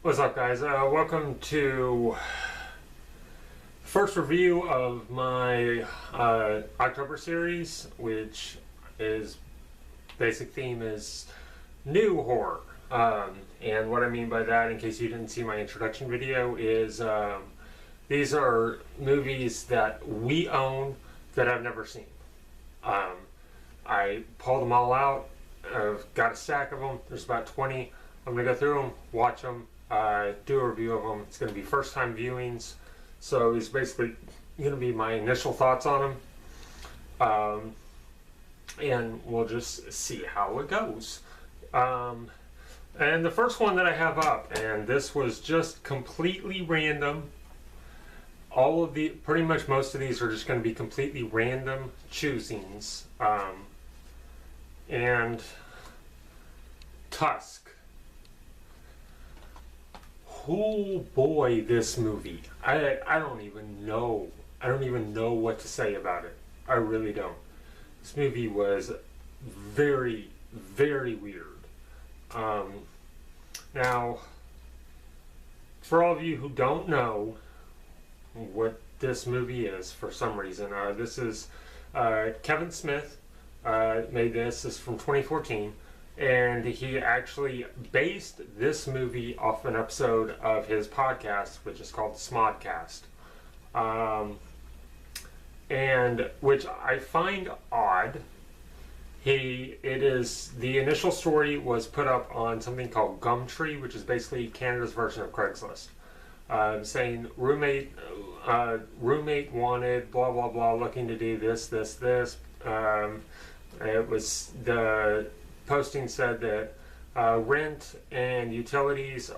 What's up, guys? Welcome to the first review of my October series, which is basic theme is new horror. And what I mean by that, in case you didn't see my introduction video, is these are movies that we own that I've never seen. I pulled them all out. I've got a stack of them. There's about 20. I'm going to go through them, watch them, do a review of them. It's going to be first time viewings, so it's basically going to be my initial thoughts on them, and we'll just see how it goes. And the first one that I have up, and this was just completely random. Pretty much most of these are just going to be completely random choosings. And Tusk. Oh boy, this movie. I don't even know. I don't even know what to say about it. I really don't. This movie was very, very weird. Now, for all of you who don't know what this movie is for some reason, this is Kevin Smith made this. This is from 2014. And he actually based this movie off an episode of his podcast, which is called Smodcast. And which I find odd. The initial story was put up on something called Gumtree, which is basically Canada's version of Craigslist. Saying roommate wanted, blah, blah, blah, looking to do this. It was the posting said that rent and utilities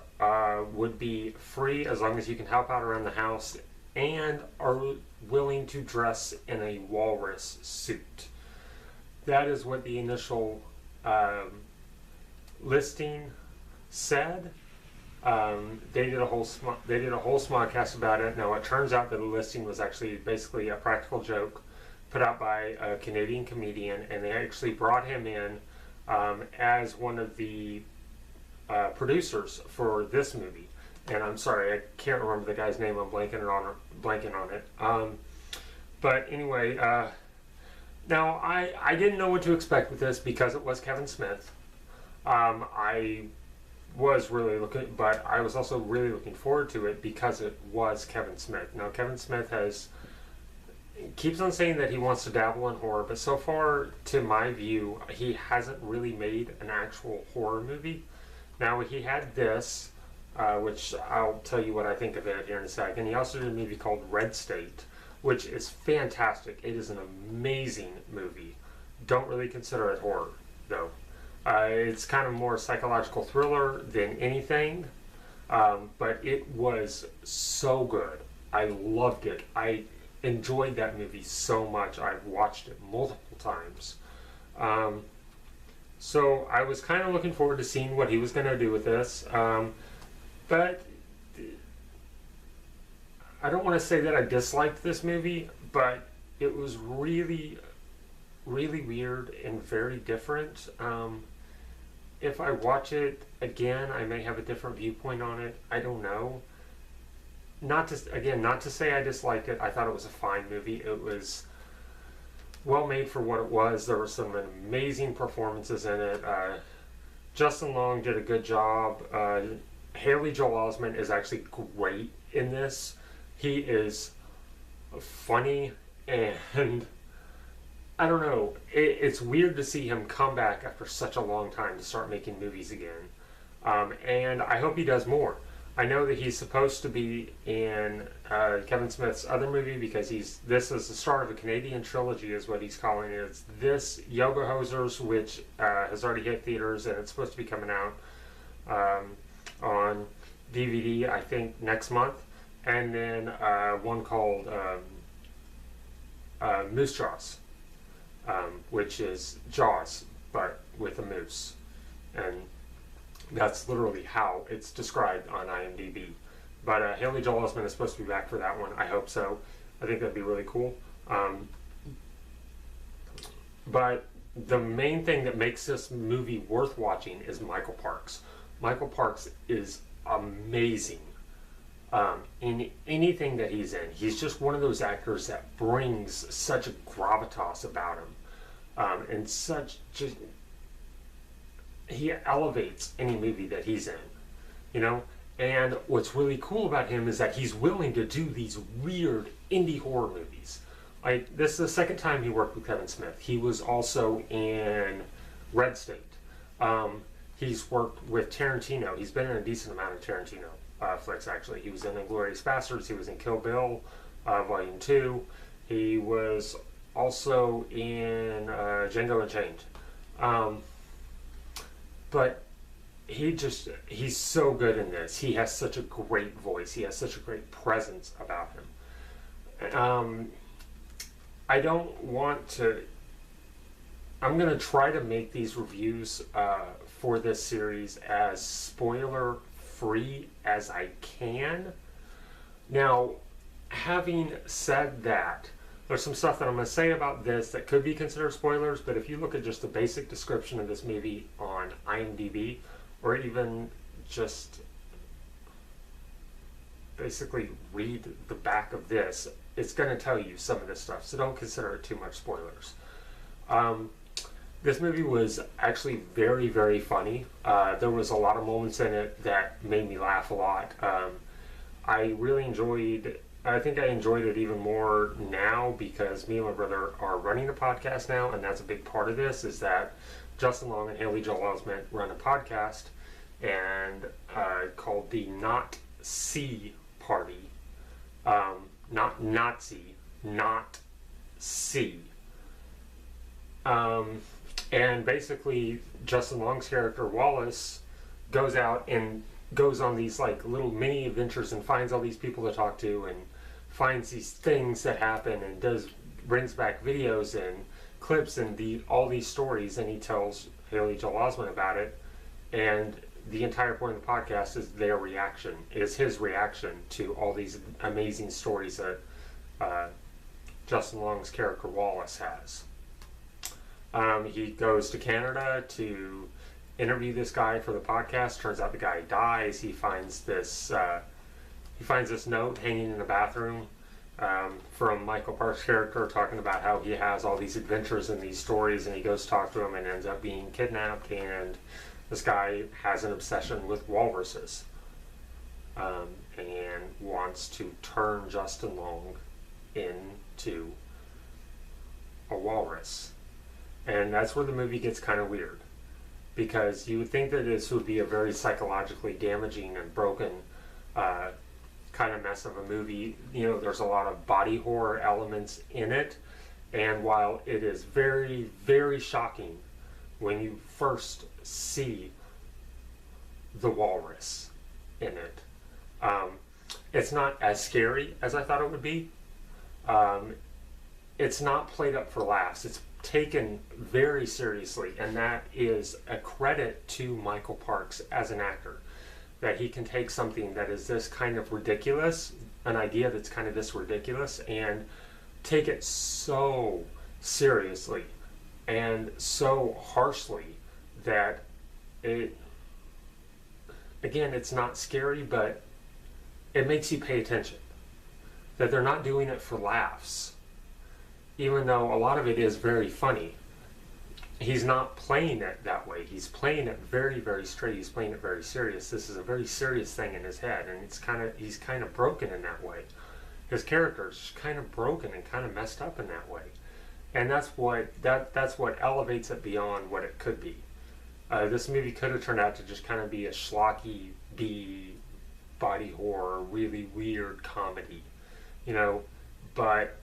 would be free as long as you can help out around the house and are willing to dress in a walrus suit. That is what the initial listing said. They did a whole smodcast about it. Now it turns out that the listing was actually basically a practical joke put out by a Canadian comedian, and they actually brought him in as one of the producers for this movie. And I'm sorry, I can't remember the guy's name. I'm blanking on it. But anyway, now I didn't know what to expect with this because it was Kevin Smith. I was also really looking forward to it because it was Kevin Smith. Now Kevin Smith keeps on saying that he wants to dabble in horror, but so far, to my view, he hasn't really made an actual horror movie. Now, he had this, which I'll tell you what I think of it here in a second. He also did a movie called Red State, which is fantastic. It is an amazing movie. Don't really consider it horror, though. It's kind of more psychological thriller than anything, but it was so good. I loved it. I enjoyed that movie so much. I've watched it multiple times. So I was kind of looking forward to seeing what he was going to do with this. But I don't want to say that I disliked this movie, but it was really, really weird and very different. If I watch it again, I may have a different viewpoint on it. I don't know. Not to say I disliked it. I thought it was a fine movie. It was well made for what it was. There were some amazing performances in it. Justin Long did a good job. Haley Joel Osment is actually great in this. He is funny, and I don't know. It's weird to see him come back after such a long time to start making movies again. And I hope he does more. I know that he's supposed to be in Kevin Smith's other movie because this is the start of a Canadian trilogy is what he's calling it. It's this, Yoga Hosers, which has already hit theaters, and it's supposed to be coming out on DVD, I think, next month. And then one called Moose Jaws, which is Jaws, but with a moose. And that's literally how it's described on IMDb. But Haley Joel Osment is supposed to be back for that one. I hope so. I think that'd be really cool. But the main thing that makes this movie worth watching is Michael Parks. Michael Parks is amazing in anything that he's in. He's just one of those actors that brings such a gravitas about him, and such just he elevates any movie that he's in, you know. And what's really cool about him is that he's willing to do these weird indie horror movies. Like, this is the second time he worked with Kevin Smith. He was also in Red State. He's worked with Tarantino. He's been in a decent amount of Tarantino flicks, actually. He was in Inglourious Basterds. He was in Kill Bill, Volume 2. He was also in Django Unchained. But he's so good in this. He has such a great voice. He has such a great presence about him. I don't want to... I'm going to try to make these reviews for this series as spoiler-free as I can. Now, having said that, there's some stuff that I'm going to say about this that could be considered spoilers, but if you look at just the basic description of this movie on IMDb, or even just basically read the back of this, it's going to tell you some of this stuff, so don't consider it too much spoilers. This movie was actually very, very funny. There was a lot of moments in it that made me laugh a lot. I really enjoyed... I think I enjoyed it even more now because me and my brother are running a podcast now, and that's a big part of this, is that Justin Long and Haley Joel Osment run a podcast and called the Not C Party. Not Nazi, not C. And basically, Justin Long's character, Wallace, goes out and goes on these like little mini adventures and finds all these people to talk to and finds these things that happen and brings back videos and clips and all these stories, and he tells Haley Joel Osment about it. And the entire point of the podcast is their reaction, is his reaction to all these amazing stories that Justin Long's character Wallace has. He goes to Canada to interview this guy for the podcast. Turns out the guy dies. He finds this note hanging in the bathroom from Michael Park's character, talking about how he has all these adventures and these stories, and he goes to talk to him and ends up being kidnapped. And this guy has an obsession with walruses, and wants to turn Justin Long into a walrus. And that's where the movie gets kind of weird, because you would think that this would be a very psychologically damaging and broken kind of mess of a movie. You know, there's a lot of body horror elements in it, and while it is very, very shocking when you first see the walrus in it, it's not as scary as I thought it would be. It's not played up for laughs. It's taken very seriously, and that is a credit to Michael Parks as an actor, that he can take something that is this kind of ridiculous, an idea that's kind of this ridiculous, and take it so seriously and so harshly that it's not scary, but it makes you pay attention, that they're not doing it for laughs. Even though a lot of it is very funny, he's not playing it that way. He's playing it very, very straight. He's playing it very serious. This is a very serious thing in his head, and he's kind of broken in that way. His character's kind of broken and kind of messed up in that way, and that's what elevates it beyond what it could be. This movie could have turned out to just kind of be a schlocky B body horror, really weird comedy, you know, but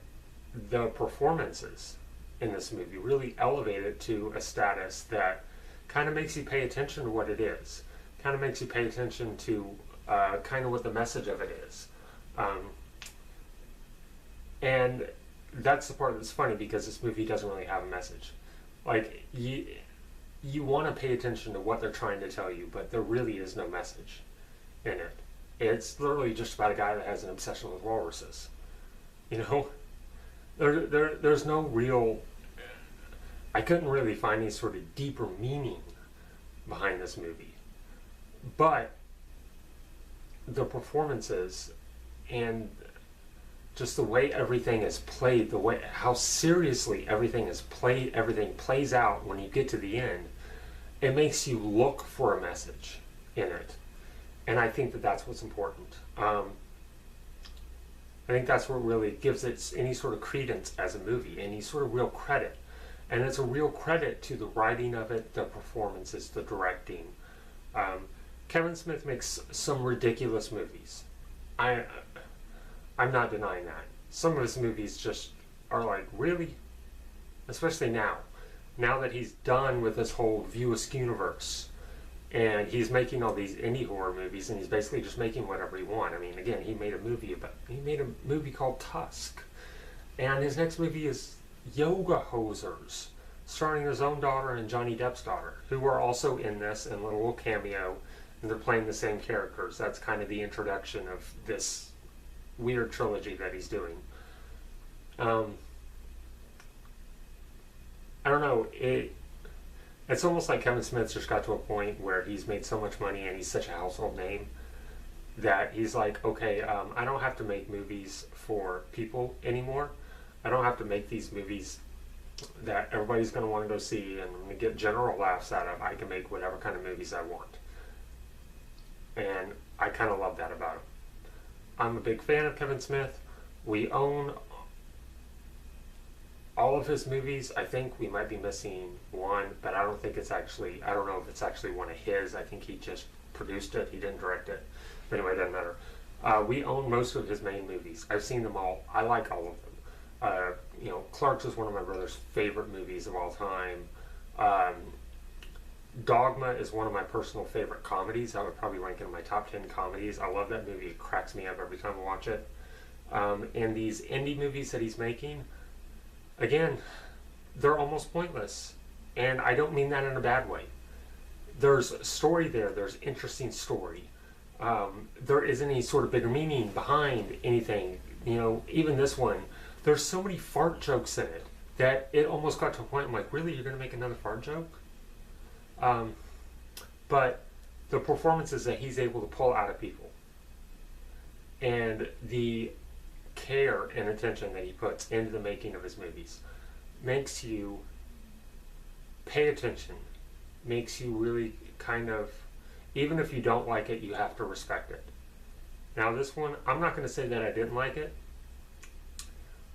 the performances in this movie really elevate it to a status that kind of makes you pay attention to what it is, kind of makes you pay attention to kind of what the message of it is. And that's the part that's funny, because this movie doesn't really have a message. Like, you want to pay attention to what they're trying to tell you, but there really is no message in it. It's literally just about a guy that has an obsession with walruses, you know. There's no real... I couldn't really find any sort of deeper meaning behind this movie. But the performances and just the way everything is played, the way how seriously everything is played, everything plays out when you get to the end, it makes you look for a message in it, and I think that that's what's important. I think that's what really gives it any sort of credence as a movie, any sort of real credit, and it's a real credit to the writing of it, the performances, the directing. Kevin Smith makes some ridiculous movies. I'm not denying that. Some of his movies just are like, really? Especially now. Now that he's done with this whole View Askew universe, and he's making all these indie horror movies, and he's basically just making whatever he wants. I mean, again, he made a movie called Tusk, and his next movie is Yoga Hosers, starring his own daughter and Johnny Depp's daughter, who are also in this in a little cameo, and they're playing the same characters. That's kind of the introduction of this weird trilogy that he's doing. I don't know. It's almost like Kevin Smith just got to a point where he's made so much money and he's such a household name that he's like, okay, I don't have to make movies for people anymore. I don't have to make these movies that everybody's going to want to go see and get general laughs out of. I can make whatever kind of movies I want. And I kind of love that about him. I'm a big fan of Kevin Smith. We own all of his movies. I think we might be missing one, but I don't know if it's actually one of his. I think he just produced it. He didn't direct it. But anyway, it doesn't matter. We own most of his main movies. I've seen them all. I like all of them. Clerks is one of my brother's favorite movies of all time. Dogma is one of my personal favorite comedies. I would probably rank it in my top 10 comedies. I love that movie. It cracks me up every time I watch it. And these indie movies that he's making, again, they're almost pointless. And I don't mean that in a bad way. There's story there. There's interesting story. There isn't any sort of bigger meaning behind anything. Even this one, there's so many fart jokes in it that it almost got to a point I'm like, really, you're going to make another fart joke? But the performances that he's able to pull out of people and the care and attention that he puts into the making of his movies makes you pay attention, makes you really kind of, even if you don't like it, you have to respect it. Now this one, I'm not going to say that I didn't like it.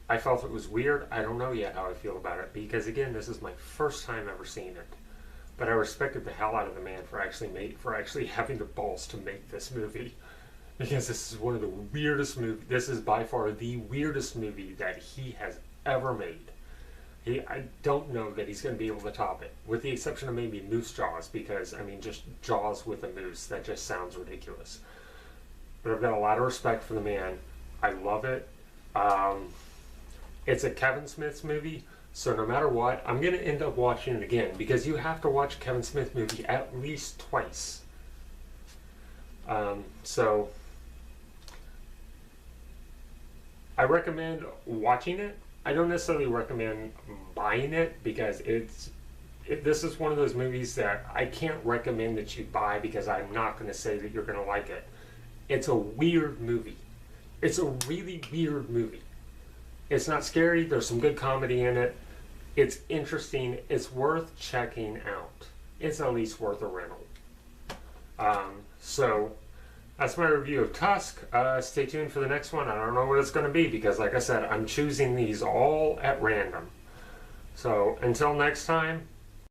I felt it was weird. I don't know yet how I feel about it because, again, this is my first time ever seeing it. But I respected the hell out of the man for actually having the balls to make this movie, because this is one of the weirdest movies. This is by far the weirdest movie that he has ever made. I don't know that he's going to be able to top it, with the exception of maybe Moose Jaws, because just Jaws with a moose, that just sounds ridiculous. But I've got a lot of respect for the man. I love it. It's a Kevin Smith movie. So no matter what, I'm going to end up watching it again, because you have to watch a Kevin Smith movie at least twice. So I recommend watching it. I don't necessarily recommend buying it, because this is one of those movies that I can't recommend that you buy, because I'm not going to say that you're going to like it. It's a weird movie. It's a really weird movie. It's not scary. There's some good comedy in it. It's interesting. It's worth checking out. It's at least worth a rental. So that's my review of Tusk. Stay tuned for the next one. I don't know what it's going to be, because, like I said, I'm choosing these all at random. So until next time,